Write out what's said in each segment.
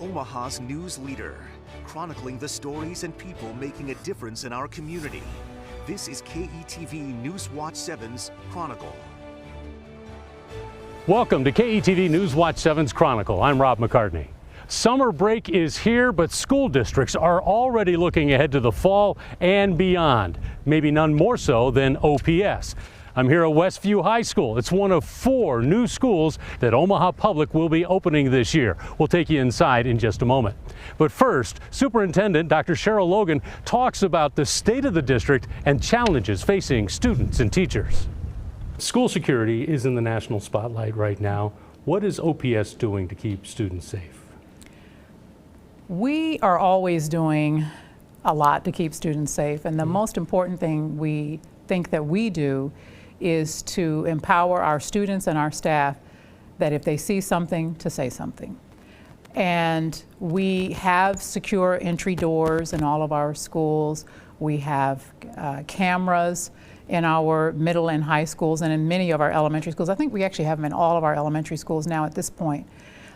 Omaha's news leader, chronicling the stories and people making a difference in our community. This is KETV Newswatch 7's Chronicle. Welcome to KETV Newswatch 7's Chronicle. I'm Rob McCartney. Summer break is here, but school districts are already looking ahead to the fall and beyond. Maybe none more so than OPS. I'm here at Westview High School. It's one of 4 new schools that Omaha Public will be opening this year. We'll take you inside in just a moment. But first, Superintendent Dr. Cheryl Logan talks about the state of the district and challenges facing students and teachers. School security is in the national spotlight right now. What is OPS doing to keep students safe? We are always doing a lot to keep students safe, and the most important thing we think that we do is to empower our students and our staff that if they see something, to say something. And we have secure entry doors in all of our schools. We have cameras in our middle and high schools and in many of our elementary schools. I think we actually have them in all of our elementary schools now at this point.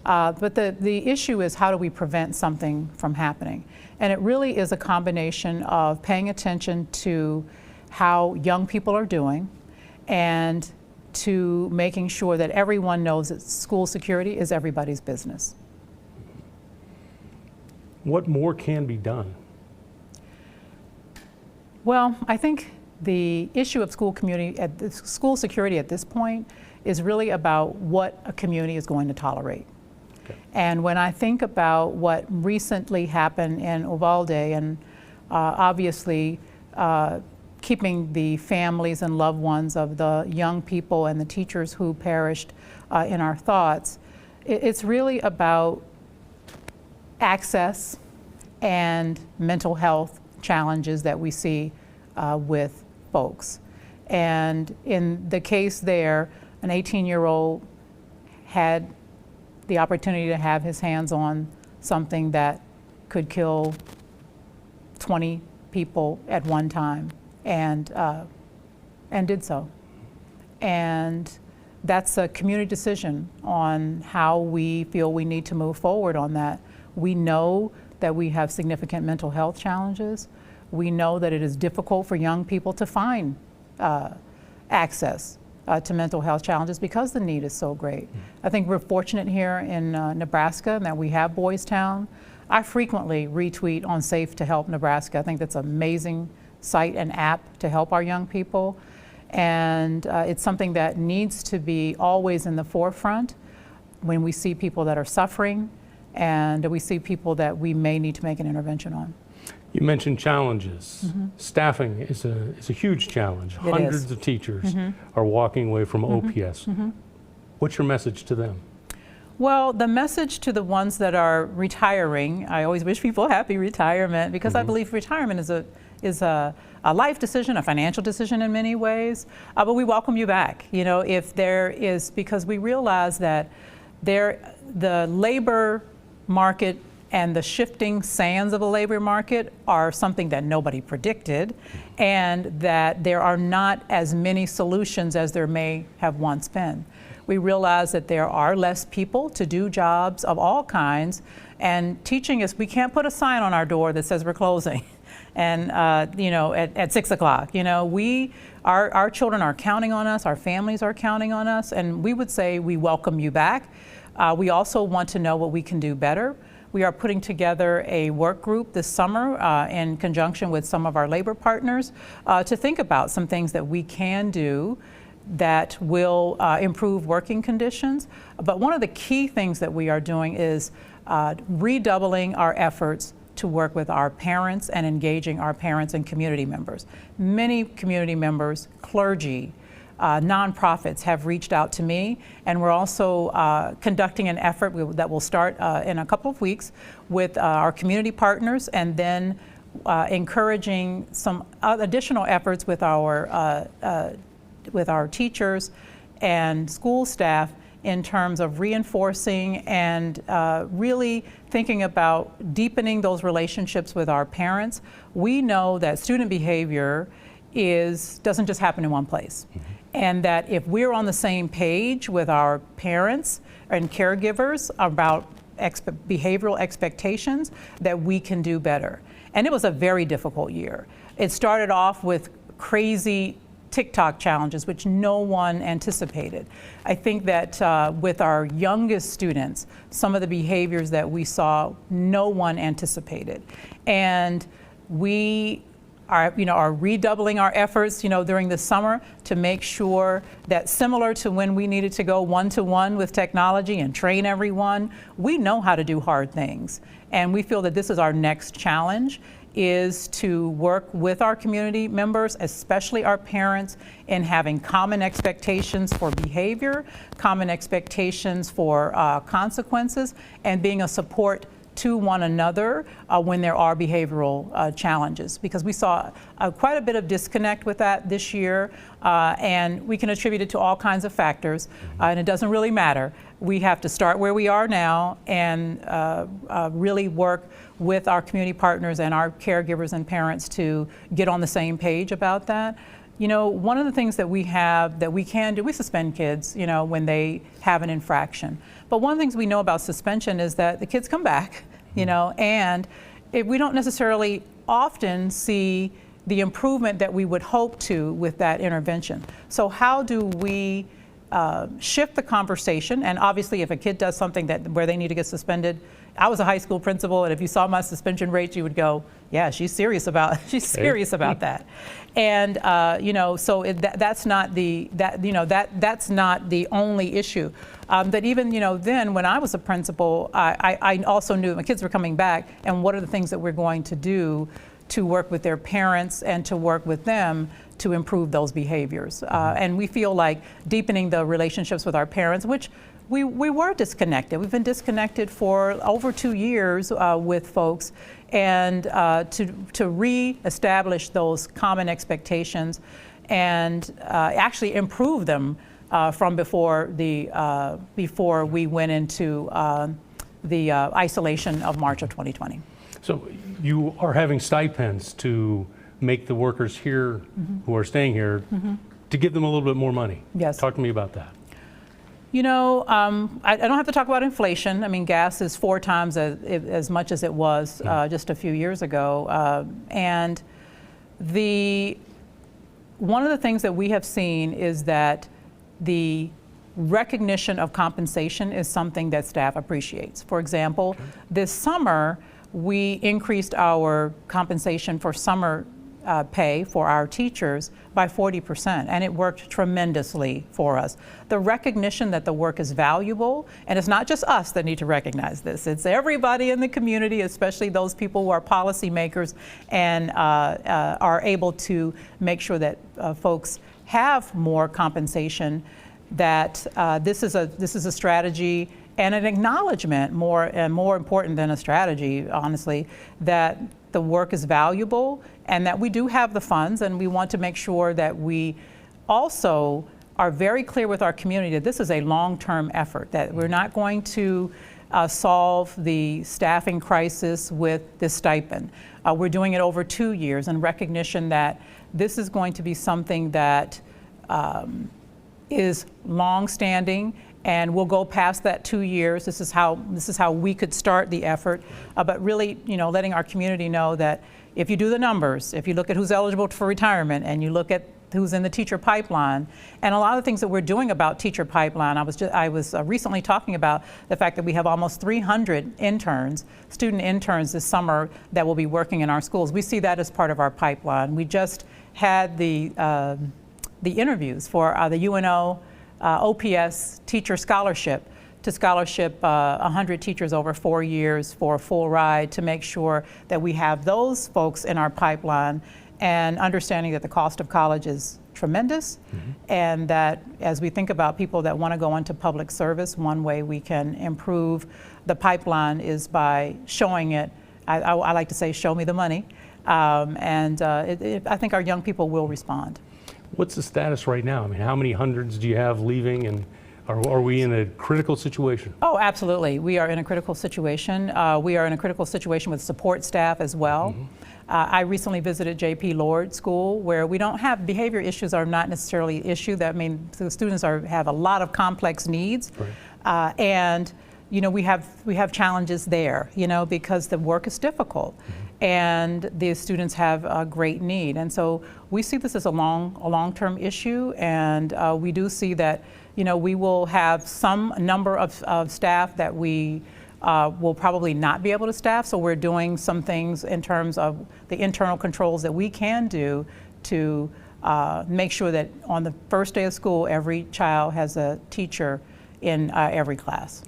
But the issue is, how do we prevent something from happening? And it really is a combination of paying attention to how young people are doing and to making sure that everyone knows that school security is everybody's business. What more can be done? Well, I think the issue of school security at this point is really about what a community is going to tolerate. Okay. And when I think about what recently happened in Uvalde, and obviously keeping the families and loved ones of the young people and the teachers who perished in our thoughts, it's really about access and mental health challenges that we see with folks. And in the case there, an 18-year-old had the opportunity to have his hands on something that could kill 20 people at one time, and did so. And that's a community decision on how we feel we need to move forward on that. We know that we have significant mental health challenges. We know that it is difficult for young people to find access to mental health challenges because the need is so great. I think we're fortunate here in Nebraska that we have Boys Town. I frequently retweet on Safe to Help Nebraska. I think that's an amazing site and app to help our young people. And it's something that needs to be always in the forefront when we see people that are suffering and we see people that we may need to make an intervention on. You mentioned challenges. Staffing is a huge challenge. Hundreds of teachers are walking away from OPS. What's your message to them? Well, the message to the ones that are retiring, I always wish people happy retirement, because I believe retirement is a life decision, a financial decision in many ways, but we welcome you back. You know, if there is, because we realize that the labor market and the shifting sands of the labor market are something that nobody predicted, and that there are not as many solutions as there may have once been. We realize that there are less people to do jobs of all kinds, and teaching is, we can't put a sign on our door that says we're closing and you know, at 6 o'clock. You know, our children are counting on us, our families are counting on us, and we would say we welcome you back. We also want to know what we can do better. We are putting together a work group this summer in conjunction with some of our labor partners to think about some things that we can do that will improve working conditions. But one of the key things that we are doing is redoubling our efforts to work with our parents and engaging our parents and community members. Many community members, clergy, nonprofits have reached out to me, and we're also conducting an effort that will start in a couple of weeks with our community partners, and then encouraging some additional efforts with our teachers and school staff in terms of reinforcing and really thinking about deepening those relationships with our parents. We know that student behavior doesn't just happen in one place. And that if we're on the same page with our parents and caregivers about behavioral expectations, that we can do better. And it was a very difficult year. It started off with crazy TikTok challenges, which no one anticipated. I think that with our youngest students, some of the behaviors that we saw, no one anticipated. And we are redoubling our efforts, during the summer to make sure that, similar to when we needed to go one-to-one with technology and train everyone, we know how to do hard things. And we feel that this is our next challenge, is to work with our community members, especially our parents, in having common expectations for behavior, common expectations for consequences, and being a support to one another when there are behavioral challenges. Because we saw quite a bit of disconnect with that this year, and we can attribute it to all kinds of factors, and it doesn't really matter. We have to start where we are now and really work with our community partners and our caregivers and parents to get on the same page about that. One of the things that we can do, we suspend kids, when they have an infraction. But one of the things we know about suspension is that the kids come back, and we don't necessarily often see the improvement that we would hope to with that intervention. So how do we shift the conversation? And obviously, if a kid does something where they need to get suspended, I was a high school principal, and if you saw my suspension rates, you would go, "Yeah, she's serious about that." And so that's not the only issue. That even then, when I was a principal, I also knew my kids were coming back, and what are the things that we're going to do to work with their parents and to work with them to improve those behaviors. And we feel like deepening the relationships with our parents, which we were disconnected. We've been disconnected for over 2 years with folks, and to re-establish those common expectations and actually improve them from before we went into the isolation of March of 2020. So you are having stipends to make the workers here who are staying here, to give them a little bit more money. Yes. Talk to me about that. I don't have to talk about inflation. I mean, gas is 4 times as much as it was just a few years ago. And one of the things that we have seen is that the recognition of compensation is something that staff appreciates. For example, this summer, we increased our compensation for summer pay for our teachers by 40%, and it worked tremendously for us. The recognition that the work is valuable, and it's not just us that need to recognize this, it's everybody in the community, especially those people who are policymakers and are able to make sure that folks have more compensation, that this is a strategy and an acknowledgement, more important than a strategy, honestly, that the work is valuable and that we do have the funds, and we want to make sure that we also are very clear with our community that this is a long-term effort, that we're not going to solve the staffing crisis with this stipend. We're doing it over 2 years in recognition that this is going to be something that is long-standing, and we'll go past that 2 years. This is how we could start the effort, but really, letting our community know that if you do the numbers, if you look at who's eligible for retirement, and you look at who's in the teacher pipeline, and a lot of things that we're doing about teacher pipeline. I was recently talking about the fact that we have almost 300 interns, student interns this summer that will be working in our schools. We see that as part of our pipeline. We just had the interviews for the UNO OPS teacher scholarship to scholarship 100 teachers over 4 years for a full ride, to make sure that we have those folks in our pipeline, and understanding that the cost of college is tremendous, and that as we think about people that want to go into public service, one way we can improve the pipeline is by showing it. I like to say, show me the money, and I think our young people will respond. What's the status right now? I mean, how many hundreds do you have leaving, and are we in a critical situation? Oh, absolutely. We are in a critical situation. We are in a critical situation with support staff as well. I recently visited J.P. Lord School, where we don't have behavior issues are not necessarily an issue. That the students have a lot of complex needs, and we have challenges there, because the work is difficult, and the students have a great need. And so we see this as a long-term issue, and we do see that, we will have some number of staff that we will probably not be able to staff. So we're doing some things in terms of the internal controls that we can do to make sure that on the first day of school, every child has a teacher in every class.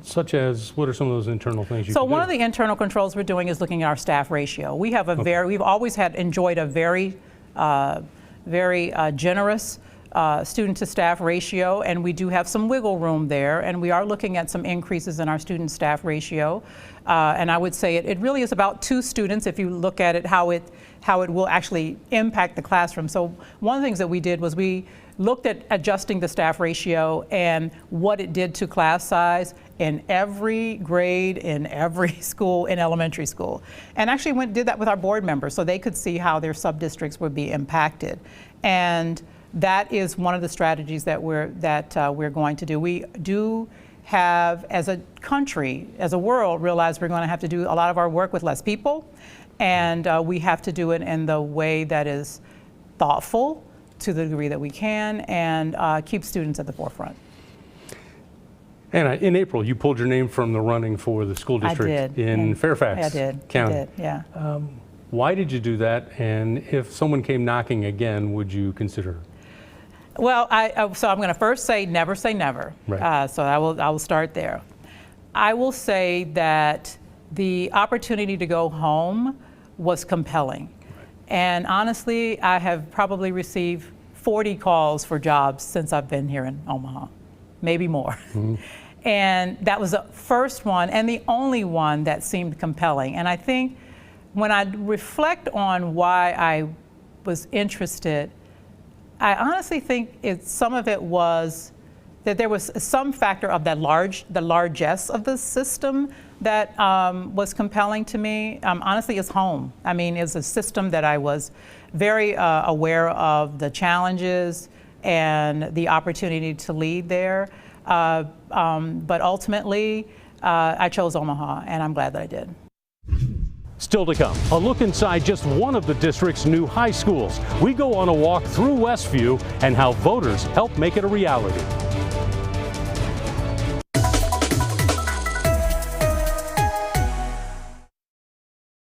Such as, what are some of those internal things you So can one do? of the internal controls we're doing is looking at our staff ratio. We have we've always enjoyed a very generous student to staff ratio, and we do have some wiggle room there, and we are looking at some increases in our student staff ratio. And I would say it really is about 2 students if you look at it, how it will actually impact the classroom. So one of the things that we did was we looked at adjusting the staff ratio and what it did to class size in every grade, in every school, in elementary school. And actually did that with our board members so they could see how their sub-districts would be impacted. And that is one of the strategies that we're going to do. We do have, as a country, as a world, realize we're going to have to do a lot of our work with less people, and we have to do it in the way that is thoughtful to the degree that we can, and keep students at the forefront. Anna, in April, you pulled your name from the running for the school district in Fairfax County. I did, yeah. Why did you do that? And if someone came knocking again, would you consider? Well, so I'm going to first say never say never. Right. So I will start there. I will say that the opportunity to go home was compelling. And honestly, I have probably received 40 calls for jobs since I've been here in Omaha, maybe more. And that was the first one and the only one that seemed compelling. And I think when I reflect on why I was interested, I honestly think some of it was that there was some factor of the largesse of the system that was compelling to me. Honestly, it's home. I mean, it's a system that I was very aware of the challenges and the opportunity to lead there. But ultimately, I chose Omaha, and I'm glad that I did. Still to come, a look inside just one of the district's new high schools. We go on a walk through Westview and how voters help make it a reality.